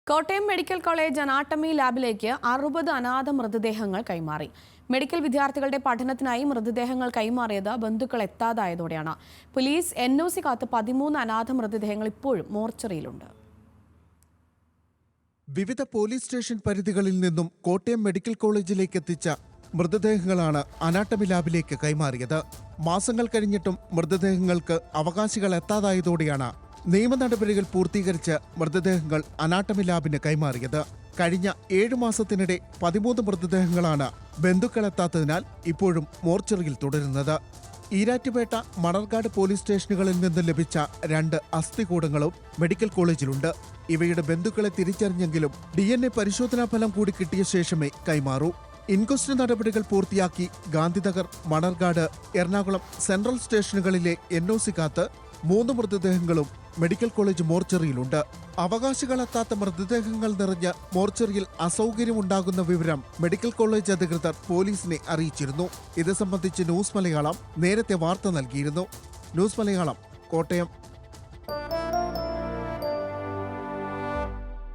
Kottayam medical college anatomy ലാബിലേക്ക് 60 അനാഥ മൃതദേഹങ്ങൾ കൈമാറി. Medical വിദ്യാർത്ഥികളുടെ പഠനത്തിനായി മൃതദേഹങ്ങൾ കൈമാറിയത് ബന്ധുക്കൾ എത്താതായതോടെയാണ്. പോലീസ് NOC കാത്ത് 13 അനാഥ മൃതദേഹങ്ങൾ ഇപ്പോഴും മോർച്ചറിയിലുണ്ട്. വിവിധ പോലീസ് സ്റ്റേഷൻ പരിധികളിൽ നിന്നും കോട്ടയം മെഡിക്കൽ കോളേജിലേക്ക് എത്തിച്ച മൃതദേഹങ്ങളാണ് അനാട്ടമി ലാബിലേക്ക് കൈമാറിയത്. മാസങ്ങൾ കഴിഞ്ഞിട്ടും മൃതദേഹങ്ങൾക്ക് അവകാശികൾ എത്താതായതോടെയാണ് നിയമ നടപടികൾ പൂർത്തീകരിച്ച് മൃതദേഹങ്ങൾ അനാട്ടമി ലാബിന് കൈമാറിയത്. കഴിഞ്ഞ 7 മാസത്തിനിടെ 13 മൃതദേഹങ്ങളാണ് ബന്ധുക്കളെത്താത്തതിനാൽ ഇപ്പോഴും മോർച്ചറിയിൽ തുടരുന്നത്. ഈരാറ്റുപേട്ട, മണർകാട് പോലീസ് സ്റ്റേഷനുകളിൽ നിന്ന് ലഭിച്ച 2 അസ്ഥികൂടങ്ങളും മെഡിക്കൽ കോളേജിലുണ്ട്. ഇവയുടെ ബന്ധുക്കളെ തിരിച്ചറിഞ്ഞെങ്കിലും DNA പരിശോധനാ ഫലം കൂടി കിട്ടിയ ശേഷമേ കൈമാറൂ. ഇൻക്വസ്റ്റ് നടപടികൾ പൂർത്തിയാക്കി ഗാന്ധിനഗർ, മണർകാട്, എറണാകുളം സെൻട്രൽ സ്റ്റേഷനുകളിലെ NOC കാത്ത് 3 മൃതദേഹങ്ങളും മെഡിക്കൽ കോളേജ് മോർച്ചറിയിലുണ്ട്. അവകാശികളെത്താത്ത മൃതദേഹങ്ങൾ നിറഞ്ഞ് മോർച്ചറിയിൽ അസൗകര്യമുണ്ടാകുന്ന വിവരം മെഡിക്കൽ കോളേജ് അധികൃതർ പോലീസിനെ അറിയിച്ചിരുന്നു. ഇത് സംബന്ധിച്ച് ന്യൂസ് മലയാളം നേരത്തെ വാർത്ത നൽകിയിരുന്നു. ന്യൂസ് മലയാളം, കോട്ടയം.